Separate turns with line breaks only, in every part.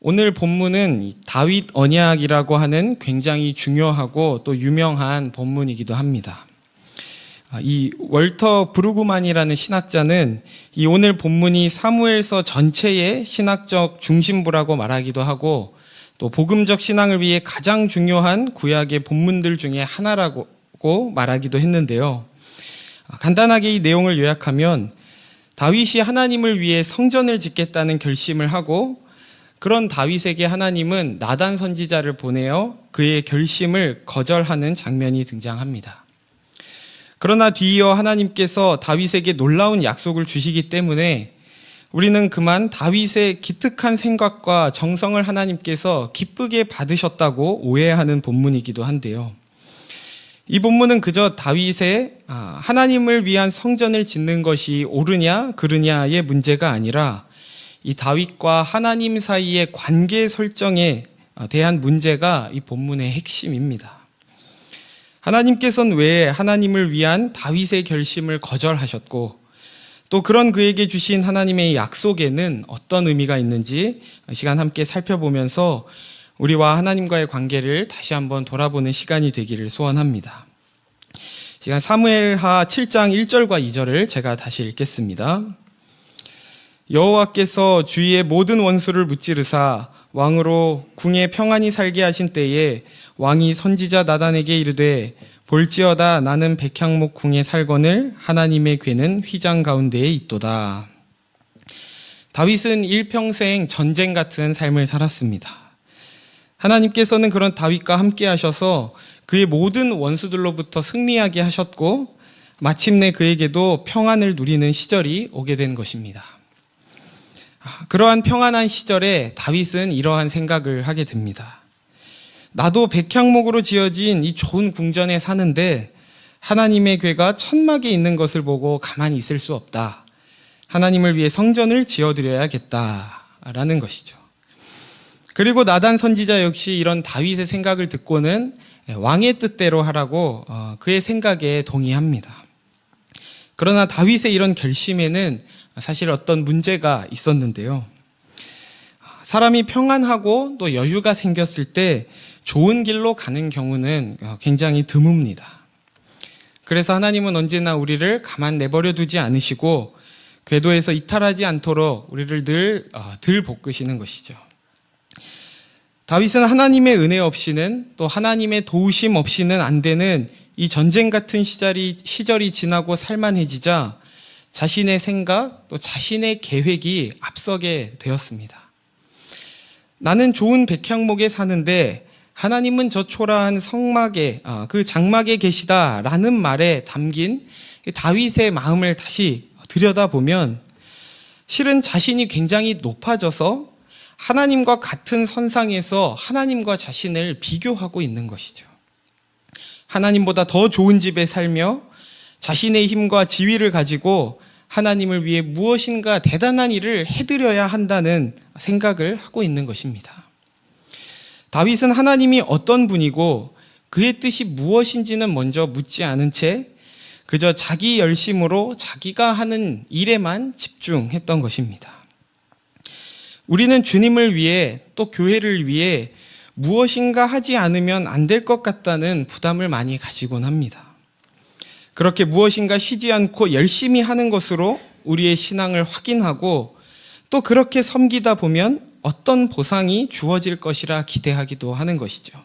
오늘 본문은 이 다윗 언약이라고 하는 굉장히 중요하고 또 유명한 본문이기도 합니다. 이 월터 브루그만이라는 신학자는 이 오늘 본문이 사무엘서 전체의 신학적 중심부라고 말하기도 하고 또 복음적 신앙을 위해 가장 중요한 구약의 본문들 중에 하나라고 말하기도 했는데요. 간단하게 이 내용을 요약하면 다윗이 하나님을 위해 성전을 짓겠다는 결심을 하고 그런 다윗에게 하나님은 나단 선지자를 보내어 그의 결심을 거절하는 장면이 등장합니다. 그러나 뒤이어 하나님께서 다윗에게 놀라운 약속을 주시기 때문에 우리는 그만 다윗의 기특한 생각과 정성을 하나님께서 기쁘게 받으셨다고 오해하는 본문이기도 한데요. 이 본문은 그저 다윗의 하나님을 위한 성전을 짓는 것이 옳으냐 그르냐의 문제가 아니라 이 다윗과 하나님 사이의 관계 설정에 대한 문제가 이 본문의 핵심입니다. 하나님께서는 왜 하나님을 위한 다윗의 결심을 거절하셨고 또 그런 그에게 주신 하나님의 약속에는 어떤 의미가 있는지 시간 함께 살펴보면서 우리와 하나님과의 관계를 다시 한번 돌아보는 시간이 되기를 소원합니다. 시간 사무엘하 7장 1절과 2절을 제가 다시 읽겠습니다. 여호와께서 주위의 모든 원수를 무찌르사 왕으로 궁에 평안히 살게 하신 때에 왕이 선지자 나단에게 이르되 볼지어다 나는 백향목 궁에 살거늘 하나님의 궤는 휘장 가운데에 있도다. 다윗은 일평생 전쟁 같은 삶을 살았습니다. 하나님께서는 그런 다윗과 함께 하셔서 그의 모든 원수들로부터 승리하게 하셨고 마침내 그에게도 평안을 누리는 시절이 오게 된 것입니다. 그러한 평안한 시절에 다윗은 이러한 생각을 하게 됩니다. 나도 백향목으로 지어진 이 좋은 궁전에 사는데 하나님의 궤가 천막에 있는 것을 보고 가만히 있을 수 없다. 하나님을 위해 성전을 지어드려야겠다라는 것이죠. 그리고 나단 선지자 역시 이런 다윗의 생각을 듣고는 왕의 뜻대로 하라고 그의 생각에 동의합니다. 그러나 다윗의 이런 결심에는 사실 어떤 문제가 있었는데요. 사람이 평안하고 또 여유가 생겼을 때 좋은 길로 가는 경우는 굉장히 드뭅니다. 그래서 하나님은 언제나 우리를 가만 내버려 두지 않으시고 궤도에서 이탈하지 않도록 우리를 늘 볶으시는 것이죠. 다윗은 하나님의 은혜 없이는 또 하나님의 도우심 없이는 안 되는 이 전쟁 같은 시절이 지나고 살만해지자 자신의 생각 또 자신의 계획이 앞서게 되었습니다. 나는 좋은 백향목에 사는데 하나님은 저 초라한 성막에 그 장막에 계시다라는 말에 담긴 다윗의 마음을 다시 들여다보면 실은 자신이 굉장히 높아져서 하나님과 같은 선상에서 하나님과 자신을 비교하고 있는 것이죠. 하나님보다 더 좋은 집에 살며 자신의 힘과 지위를 가지고 하나님을 위해 무엇인가 대단한 일을 해드려야 한다는 생각을 하고 있는 것입니다. 다윗은 하나님이 어떤 분이고 그의 뜻이 무엇인지는 먼저 묻지 않은 채 그저 자기 열심으로 자기가 하는 일에만 집중했던 것입니다. 우리는 주님을 위해 또 교회를 위해 무엇인가 하지 않으면 안 될 것 같다는 부담을 많이 가지곤 합니다. 그렇게 무엇인가 쉬지 않고 열심히 하는 것으로 우리의 신앙을 확인하고 또 그렇게 섬기다 보면 어떤 보상이 주어질 것이라 기대하기도 하는 것이죠.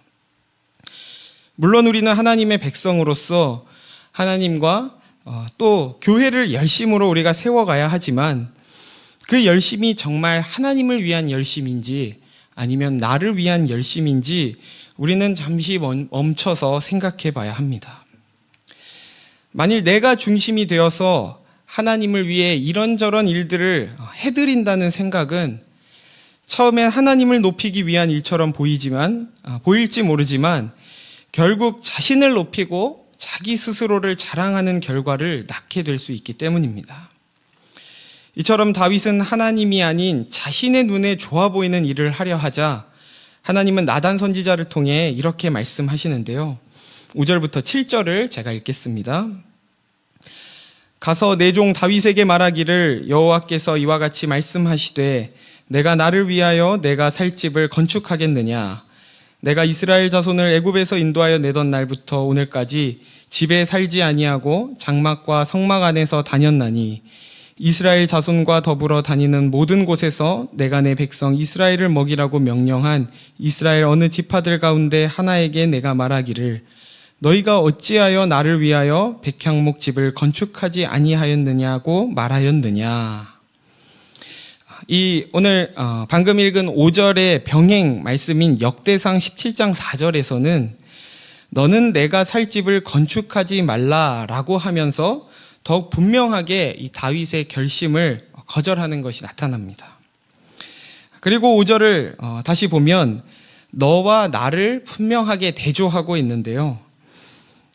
물론 우리는 하나님의 백성으로서 하나님과 또 교회를 열심으로 우리가 세워가야 하지만 그 열심이 정말 하나님을 위한 열심인지 아니면 나를 위한 열심인지 우리는 잠시 멈춰서 생각해 봐야 합니다. 만일 내가 중심이 되어서 하나님을 위해 이런저런 일들을 해드린다는 생각은 처음엔 하나님을 높이기 위한 일처럼 보일지 모르지만 결국 자신을 높이고 자기 스스로를 자랑하는 결과를 낳게 될 수 있기 때문입니다. 이처럼 다윗은 하나님이 아닌 자신의 눈에 좋아 보이는 일을 하려 하자 하나님은 나단 선지자를 통해 이렇게 말씀하시는데요. 5절부터 7절을 제가 읽겠습니다. 가서 내 종 다윗에게 말하기를 여호와께서 이와 같이 말씀하시되 내가 나를 위하여 내가 살 집을 건축하겠느냐? 내가 이스라엘 자손을 애굽에서 인도하여 내던 날부터 오늘까지 집에 살지 아니하고 장막과 성막 안에서 다녔나니 이스라엘 자손과 더불어 다니는 모든 곳에서 내가 내 백성 이스라엘을 먹이라고 명령한 이스라엘 어느 지파들 가운데 하나에게 내가 말하기를 너희가 어찌하여 나를 위하여 백향목 집을 건축하지 아니하였느냐고 말하였느냐. 이 오늘 방금 읽은 5절의 병행 말씀인 역대상 17장 4절에서는 너는 내가 살 집을 건축하지 말라라고 하면서 더욱 분명하게 이 다윗의 결심을 거절하는 것이 나타납니다. 그리고 5절을 다시 보면 너와 나를 분명하게 대조하고 있는데요.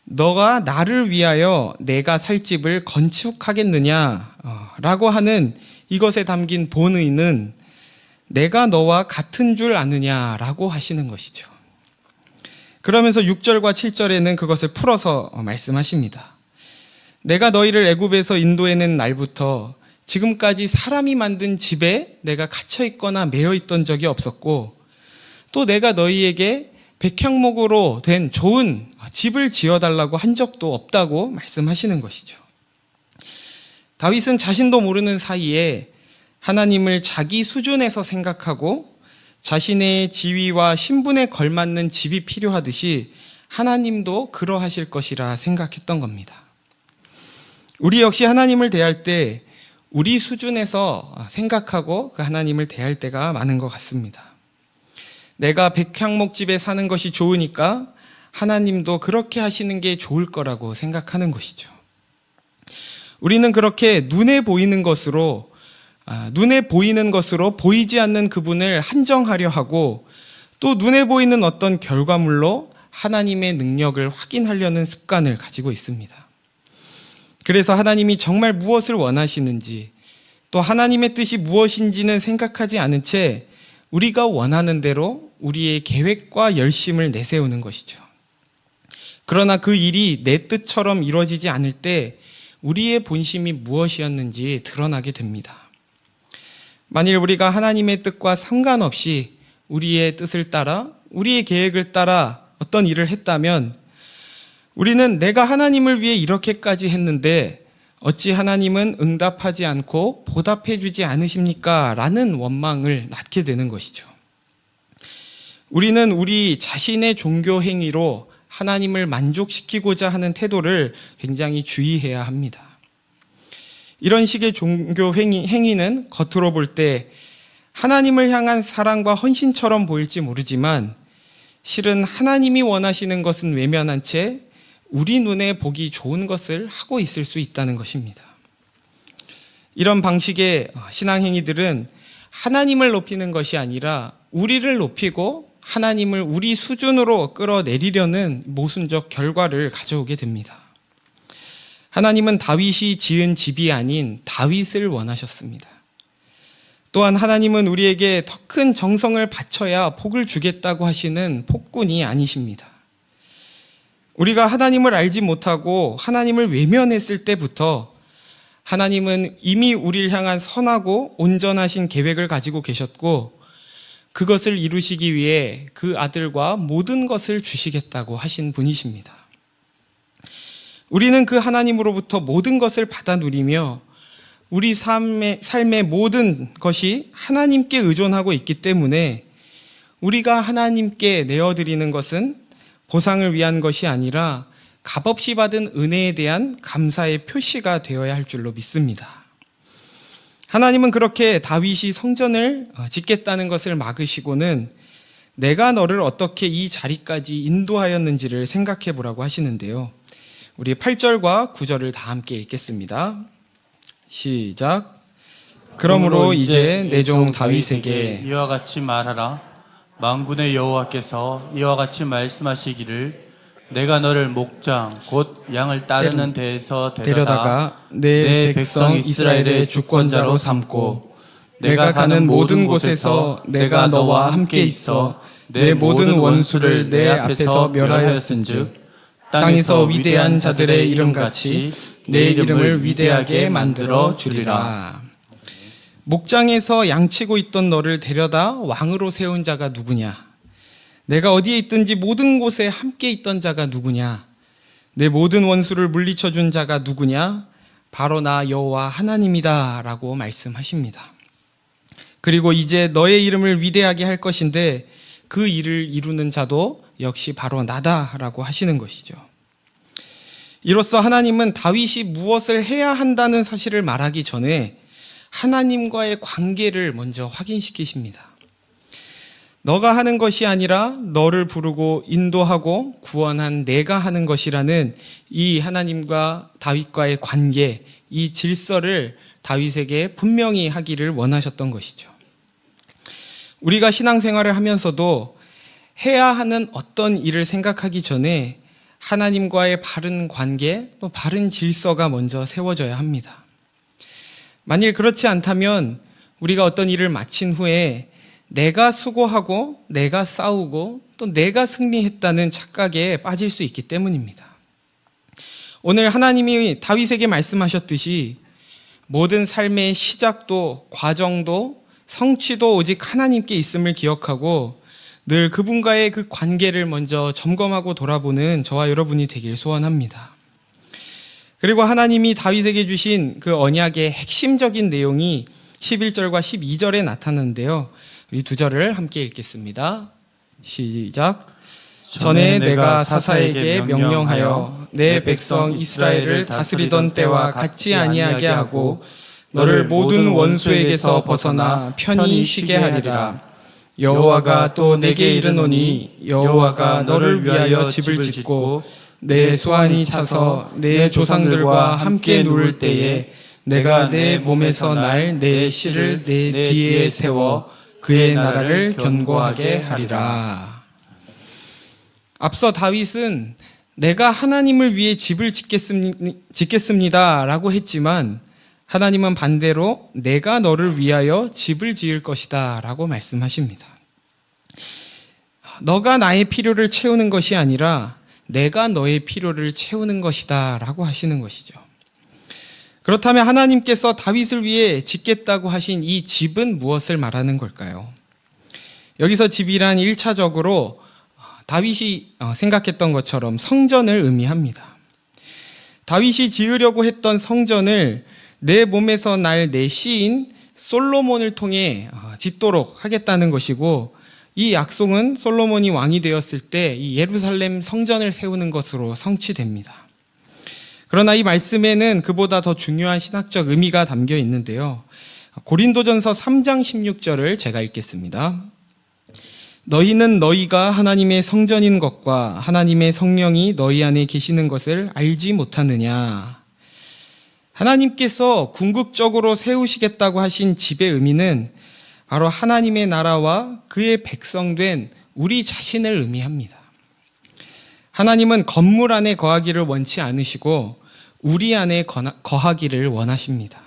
너가 나를 위하여 내가 살 집을 건축하겠느냐라고 하는 이것에 담긴 본의는 내가 너와 같은 줄 아느냐라고 하시는 것이죠. 그러면서 6절과 7절에는 그것을 풀어서 말씀하십니다. 내가 너희를 애굽에서 인도해낸 날부터 지금까지 사람이 만든 집에 내가 갇혀 있거나 매여 있던 적이 없었고 또 내가 너희에게 백향목으로 된 좋은 집을 지어달라고 한 적도 없다고 말씀하시는 것이죠. 다윗은 자신도 모르는 사이에 하나님을 자기 수준에서 생각하고 자신의 지위와 신분에 걸맞는 집이 필요하듯이 하나님도 그러하실 것이라 생각했던 겁니다. 우리 역시 하나님을 대할 때 우리 수준에서 생각하고 그 하나님을 대할 때가 많은 것 같습니다. 내가 백향목집에 사는 것이 좋으니까 하나님도 그렇게 하시는 게 좋을 거라고 생각하는 것이죠. 우리는 그렇게 눈에 보이는 것으로 보이지 않는 그분을 한정하려 하고 또 눈에 보이는 어떤 결과물로 하나님의 능력을 확인하려는 습관을 가지고 있습니다. 그래서 하나님이 정말 무엇을 원하시는지 또 하나님의 뜻이 무엇인지는 생각하지 않은 채 우리가 원하는 대로 우리의 계획과 열심을 내세우는 것이죠. 그러나 그 일이 내 뜻처럼 이루어지지 않을 때 우리의 본심이 무엇이었는지 드러나게 됩니다. 만일 우리가 하나님의 뜻과 상관없이 우리의 뜻을 따라 우리의 계획을 따라 어떤 일을 했다면 우리는 내가 하나님을 위해 이렇게까지 했는데 어찌 하나님은 응답하지 않고 보답해 주지 않으십니까? 라는 원망을 낳게 되는 것이죠. 우리는 우리 자신의 종교 행위로 하나님을 만족시키고자 하는 태도를 굉장히 주의해야 합니다. 이런 식의 종교 행위는 겉으로 볼 때 하나님을 향한 사랑과 헌신처럼 보일지 모르지만 실은 하나님이 원하시는 것은 외면한 채 우리 눈에 보기 좋은 것을 하고 있을 수 있다는 것입니다. 이런 방식의 신앙행위들은 하나님을 높이는 것이 아니라 우리를 높이고 하나님을 우리 수준으로 끌어내리려는 모순적 결과를 가져오게 됩니다. 하나님은 다윗이 지은 집이 아닌 다윗을 원하셨습니다. 또한 하나님은 우리에게 더 큰 정성을 바쳐야 복을 주겠다고 하시는 폭군이 아니십니다. 우리가 하나님을 알지 못하고 하나님을 외면했을 때부터 하나님은 이미 우리를 향한 선하고 온전하신 계획을 가지고 계셨고 그것을 이루시기 위해 그 아들과 모든 것을 주시겠다고 하신 분이십니다. 우리는 그 하나님으로부터 모든 것을 받아 누리며 우리 삶의 모든 것이 하나님께 의존하고 있기 때문에 우리가 하나님께 내어드리는 것은 보상을 위한 것이 아니라 값없이 받은 은혜에 대한 감사의 표시가 되어야 할 줄로 믿습니다. 하나님은 그렇게 다윗이 성전을 짓겠다는 것을 막으시고는 내가 너를 어떻게 이 자리까지 인도하였는지를 생각해 보라고 하시는데요. 우리 8절과 9절을 다 함께 읽겠습니다. 시작. 그러므로 이제 내 종 다윗에게
이와 같이 말하라. 만군의 여호와께서 이와 같이 말씀하시기를 내가 너를 목장 곧 양을 따르는 데에서 데려다가
내 백성 이스라엘의 주권자로 삼고 내가 가는 모든 곳에서 내가 너와 함께 있어 내 모든 원수를 내 앞에서 멸하였은즉 땅에서 위대한 자들의 이름같이 내 이름을 위대하게 만들어 주리라. 목장에서 양치고 있던 너를 데려다 왕으로 세운 자가 누구냐? 내가 어디에 있든지 모든 곳에 함께 있던 자가 누구냐? 내 모든 원수를 물리쳐 준 자가 누구냐? 바로 나 여호와 하나님이다 라고 말씀하십니다. 그리고 이제 너의 이름을 위대하게 할 것인데 그 일을 이루는 자도 역시 바로 나다 라고 하시는 것이죠. 이로써 하나님은 다윗이 무엇을 해야 한다는 사실을 말하기 전에 하나님과의 관계를 먼저 확인시키십니다. 너가 하는 것이 아니라 너를 부르고 인도하고 구원한 내가 하는 것이라는 이 하나님과 다윗과의 관계, 이 질서를 다윗에게 분명히 하기를 원하셨던 것이죠. 우리가 신앙생활을 하면서도 해야 하는 어떤 일을 생각하기 전에 하나님과의 바른 관계, 또 바른 질서가 먼저 세워져야 합니다. 만일 그렇지 않다면 우리가 어떤 일을 마친 후에 내가 수고하고 내가 싸우고 또 내가 승리했다는 착각에 빠질 수 있기 때문입니다. 오늘 하나님이 다윗에게 말씀하셨듯이 모든 삶의 시작도 과정도 성취도 오직 하나님께 있음을 기억하고 늘 그분과의 그 관계를 먼저 점검하고 돌아보는 저와 여러분이 되길 소원합니다. 그리고 하나님이 다윗에게 주신 그 언약의 핵심적인 내용이 11절과 12절에 나타나는데요. 우리 두 절을 함께 읽겠습니다. 시작. 전에 내가 사사에게 명령하여 내 백성 이스라엘을 다스리던 때와 같지 아니하게 하고 너를 모든 원수에게서 벗어나 편히 쉬게 하리라. 여호와가 또 내게 이르노니 여호와가 너를 위하여 집을 짓고 내 소환이 차서 내 조상들과 함께 누울 때에 내가 내 몸에서 날 내 씨를 내 뒤에 세워 그의 나라를 견고하게 하리라. 앞서 다윗은 내가 하나님을 위해 집을 짓겠습니다 라고 했지만 하나님은 반대로 내가 너를 위하여 집을 지을 것이다 라고 말씀하십니다. 너가 나의 필요를 채우는 것이 아니라 내가 너의 필요를 채우는 것이다 라고 하시는 것이죠. 그렇다면 하나님께서 다윗을 위해 짓겠다고 하신 이 집은 무엇을 말하는 걸까요? 여기서 집이란 1차적으로 다윗이 생각했던 것처럼 성전을 의미합니다. 다윗이 지으려고 했던 성전을 내 몸에서 날 내 씨인 솔로몬을 통해 짓도록 하겠다는 것이고 이 약속은 솔로몬이 왕이 되었을 때 이 예루살렘 성전을 세우는 것으로 성취됩니다. 그러나 이 말씀에는 그보다 더 중요한 신학적 의미가 담겨 있는데요. 고린도전서 3장 16절을 제가 읽겠습니다. 너희는 너희가 하나님의 성전인 것과 하나님의 성령이 너희 안에 계시는 것을 알지 못하느냐. 하나님께서 궁극적으로 세우시겠다고 하신 집의 의미는 바로 하나님의 나라와 그의 백성된 우리 자신을 의미합니다. 하나님은 건물 안에 거하기를 원치 않으시고 우리 안에 거하기를 원하십니다.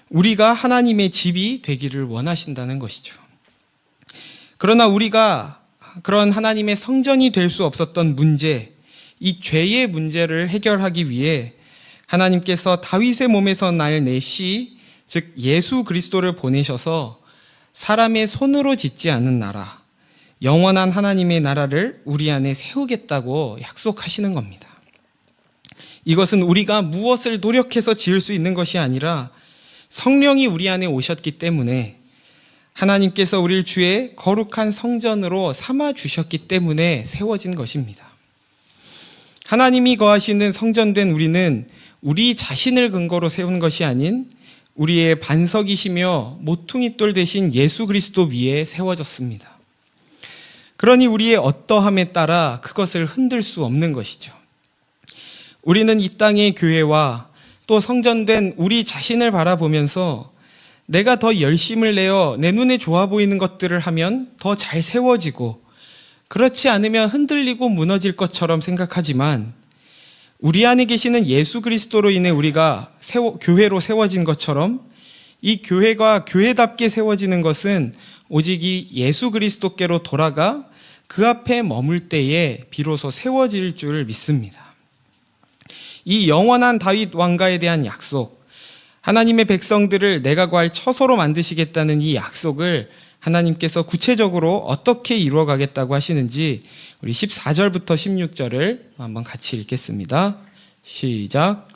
우리가 하나님의 집이 되기를 원하신다는 것이죠. 그러나 우리가 그런 하나님의 성전이 될 수 없었던 문제, 이 죄의 문제를 해결하기 위해 하나님께서 다윗의 몸에서 날 내 씨, 즉 예수 그리스도를 보내셔서 사람의 손으로 짓지 않은 나라, 영원한 하나님의 나라를 우리 안에 세우겠다고 약속하시는 겁니다. 이것은 우리가 무엇을 노력해서 지을 수 있는 것이 아니라 성령이 우리 안에 오셨기 때문에 하나님께서 우리를 주의 거룩한 성전으로 삼아 주셨기 때문에 세워진 것입니다. 하나님이 거하시는 성전된 우리는 우리 자신을 근거로 세운 것이 아닌 우리의 반석이시며 모퉁이돌 되신 예수 그리스도 위에 세워졌습니다. 그러니 우리의 어떠함에 따라 그것을 흔들 수 없는 것이죠. 우리는 이 땅의 교회와 또 성전된 우리 자신을 바라보면서 내가 더 열심을 내어 내 눈에 좋아 보이는 것들을 하면 더 잘 세워지고 그렇지 않으면 흔들리고 무너질 것처럼 생각하지만 우리 안에 계시는 예수 그리스도로 인해 우리가 교회로 세워진 것처럼 이 교회가 교회답게 세워지는 것은 오직 이 예수 그리스도께로 돌아가 그 앞에 머물 때에 비로소 세워질 줄 믿습니다. 이 영원한 다윗 왕가에 대한 약속, 하나님의 백성들을 내가 구할 처소로 만드시겠다는 이 약속을 하나님께서 구체적으로 어떻게 이루어 가겠다고 하시는지 우리 14절부터 16절을 한번 같이 읽겠습니다. 시작.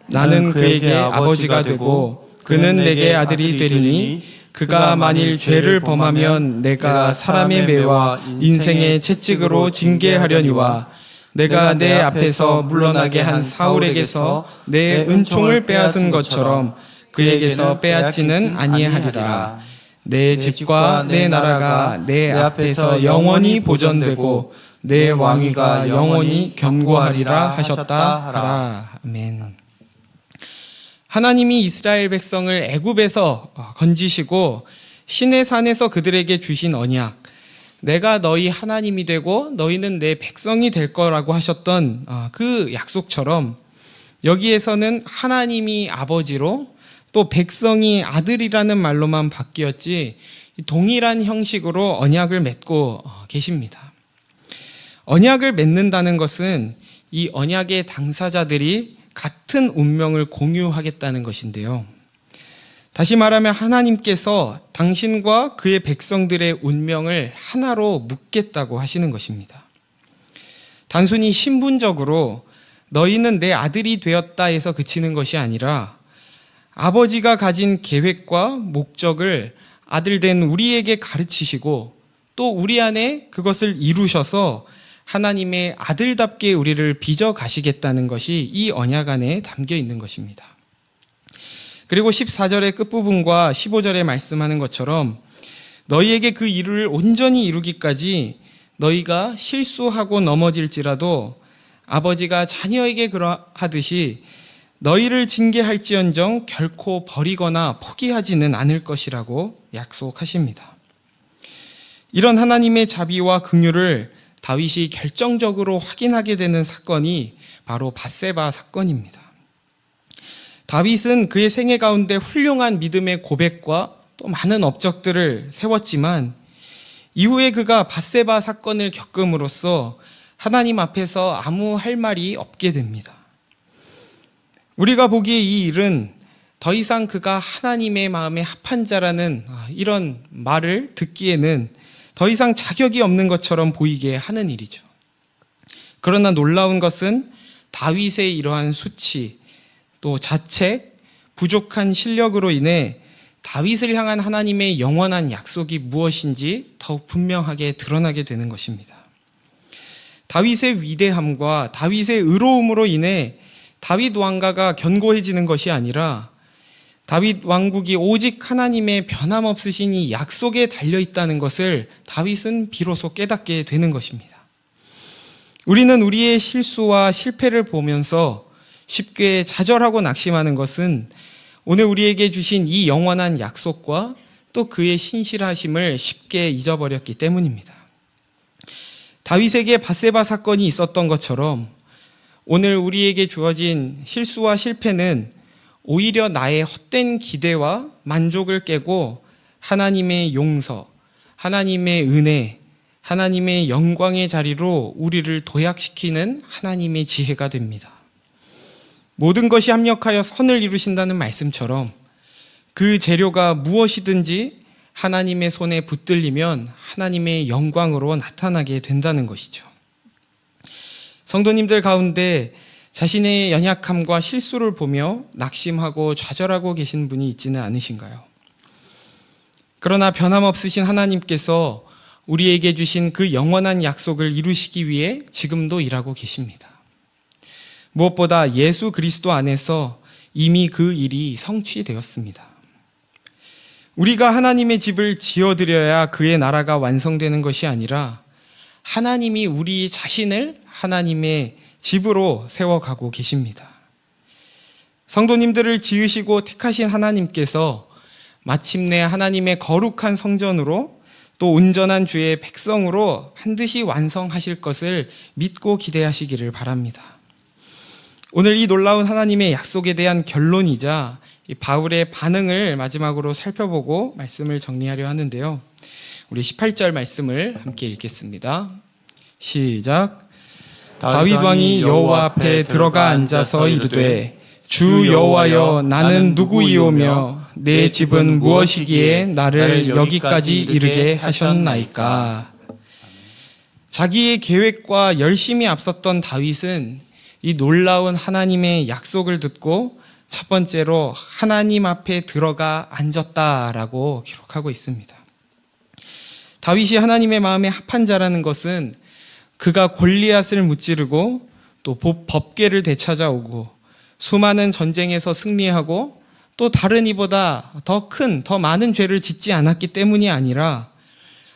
나는 그에게 아버지가 되고 그는 내게 아들이 되리니 그가 만일 죄를 범하면 내가 사람의 매와 인생의 채찍으로 징계하려니와 내가 내 앞에서 물러나게 한 사울에게서 내 은총을 빼앗은 것처럼 그에게서 빼앗지는 아니하리라. 내 집과 내 나라가 내 앞에서 영원히 보존되고 내 왕위가 영원히 견고하리라 하셨다 하라. 아멘. 하나님이 이스라엘 백성을 애굽에서 건지시고 시내 산에서 그들에게 주신 언약, 내가 너희 하나님이 되고 너희는 내 백성이 될 거라고 하셨던 그 약속처럼 여기에서는 하나님이 아버지로 또 백성이 아들이라는 말로만 바뀌었지 동일한 형식으로 언약을 맺고 계십니다. 언약을 맺는다는 것은 이 언약의 당사자들이 같은 운명을 공유하겠다는 것인데요. 다시 말하면 하나님께서 당신과 그의 백성들의 운명을 하나로 묶겠다고 하시는 것입니다. 단순히 신분적으로 너희는 내 아들이 되었다 해서 그치는 것이 아니라 아버지가 가진 계획과 목적을 아들된 우리에게 가르치시고 또 우리 안에 그것을 이루셔서 하나님의 아들답게 우리를 빚어 가시겠다는 것이 이 언약 안에 담겨 있는 것입니다. 그리고 14절의 끝부분과 15절에 말씀하는 것처럼 너희에게 그 일을 온전히 이루기까지 너희가 실수하고 넘어질지라도 아버지가 자녀에게 그러하듯이 너희를 징계할지언정 결코 버리거나 포기하지는 않을 것이라고 약속하십니다. 이런 하나님의 자비와 긍휼을 다윗이 결정적으로 확인하게 되는 사건이 바로 밧세바 사건입니다. 다윗은 그의 생애 가운데 훌륭한 믿음의 고백과 또 많은 업적들을 세웠지만 이후에 그가 밧세바 사건을 겪음으로써 하나님 앞에서 아무 할 말이 없게 됩니다. 우리가 보기에 이 일은 더 이상 그가 하나님의 마음에 합한 자라는 이런 말을 듣기에는 더 이상 자격이 없는 것처럼 보이게 하는 일이죠. 그러나 놀라운 것은 다윗의 이러한 수치, 또 자책, 부족한 실력으로 인해 다윗을 향한 하나님의 영원한 약속이 무엇인지 더욱 분명하게 드러나게 되는 것입니다. 다윗의 위대함과 다윗의 의로움으로 인해 다윗 왕가가 견고해지는 것이 아니라 다윗 왕국이 오직 하나님의 변함없으신 이 약속에 달려있다는 것을 다윗은 비로소 깨닫게 되는 것입니다. 우리는 우리의 실수와 실패를 보면서 쉽게 좌절하고 낙심하는 것은 오늘 우리에게 주신 이 영원한 약속과 또 그의 신실하심을 쉽게 잊어버렸기 때문입니다. 다윗에게 밧세바 사건이 있었던 것처럼 오늘 우리에게 주어진 실수와 실패는 오히려 나의 헛된 기대와 만족을 깨고 하나님의 용서, 하나님의 은혜, 하나님의 영광의 자리로 우리를 도약시키는 하나님의 지혜가 됩니다. 모든 것이 합력하여 선을 이루신다는 말씀처럼 그 재료가 무엇이든지 하나님의 손에 붙들리면 하나님의 영광으로 나타나게 된다는 것이죠. 성도님들 가운데 자신의 연약함과 실수를 보며 낙심하고 좌절하고 계신 분이 있지는 않으신가요? 그러나 변함없으신 하나님께서 우리에게 주신 그 영원한 약속을 이루시기 위해 지금도 일하고 계십니다. 무엇보다 예수 그리스도 안에서 이미 그 일이 성취되었습니다. 우리가 하나님의 집을 지어드려야 그의 나라가 완성되는 것이 아니라 하나님이 우리 자신을 하나님의 집으로 세워가고 계십니다. 성도님들을 지으시고 택하신 하나님께서 마침내 하나님의 거룩한 성전으로 또 온전한 주의 백성으로 반드시 완성하실 것을 믿고 기대하시기를 바랍니다. 오늘 이 놀라운 하나님의 약속에 대한 결론이자 이 바울의 반응을 마지막으로 살펴보고 말씀을 정리하려 하는데요. 우리 18절 말씀을 함께 읽겠습니다. 시작. 다윗 왕이 여호와 앞에 들어가 앉아서 이르되 주 여호와여 나는 누구이오며 내 집은 무엇이기에 나를 여기까지 이르게 하셨나이까. 자기의 계획과 열심히 앞섰던 다윗은 이 놀라운 하나님의 약속을 듣고 첫 번째로 하나님 앞에 들어가 앉았다라고 기록하고 있습니다. 다윗이 하나님의 마음에 합한 자라는 것은 그가 골리앗을 무찌르고 또 법궤를 되찾아오고 수많은 전쟁에서 승리하고 또 다른 이보다 더 큰, 더 많은 죄를 짓지 않았기 때문이 아니라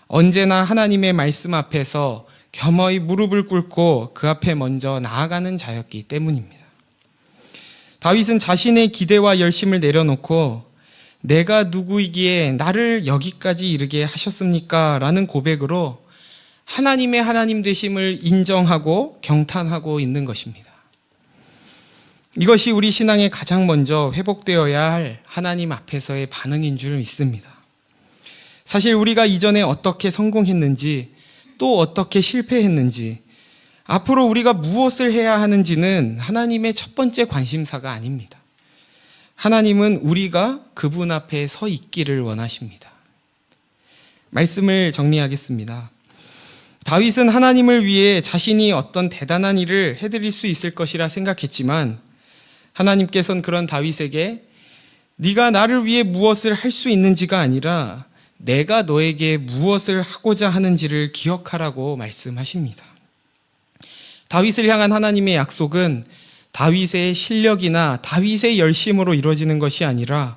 언제나 하나님의 말씀 앞에서 겸허히 무릎을 꿇고 그 앞에 먼저 나아가는 자였기 때문입니다. 다윗은 자신의 기대와 열심을 내려놓고 내가 누구이기에 나를 여기까지 이르게 하셨습니까? 라는 고백으로 하나님의 하나님 되심을 인정하고 경탄하고 있는 것입니다. 이것이 우리 신앙에 가장 먼저 회복되어야 할 하나님 앞에서의 반응인 줄 믿습니다. 사실 우리가 이전에 어떻게 성공했는지 또 어떻게 실패했는지 앞으로 우리가 무엇을 해야 하는지는 하나님의 첫 번째 관심사가 아닙니다. 하나님은 우리가 그분 앞에 서 있기를 원하십니다. 말씀을 정리하겠습니다. 다윗은 하나님을 위해 자신이 어떤 대단한 일을 해드릴 수 있을 것이라 생각했지만 하나님께서는 그런 다윗에게 네가 나를 위해 무엇을 할 수 있는지가 아니라 내가 너에게 무엇을 하고자 하는지를 기억하라고 말씀하십니다. 다윗을 향한 하나님의 약속은 다윗의 실력이나 다윗의 열심으로 이루어지는 것이 아니라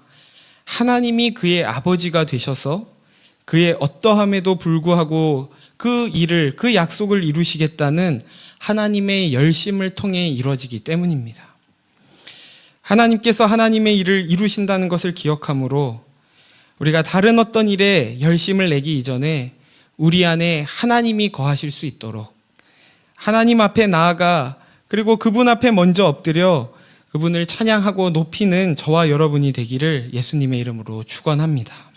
하나님이 그의 아버지가 되셔서 그의 어떠함에도 불구하고 그 일을, 그 약속을 이루시겠다는 하나님의 열심을 통해 이루어지기 때문입니다. 하나님께서 하나님의 일을 이루신다는 것을 기억하므로 우리가 다른 어떤 일에 열심을 내기 이전에 우리 안에 하나님이 거하실 수 있도록 하나님 앞에 나아가 그리고 그분 앞에 먼저 엎드려 그분을 찬양하고 높이는 저와 여러분이 되기를 예수님의 이름으로 축원합니다.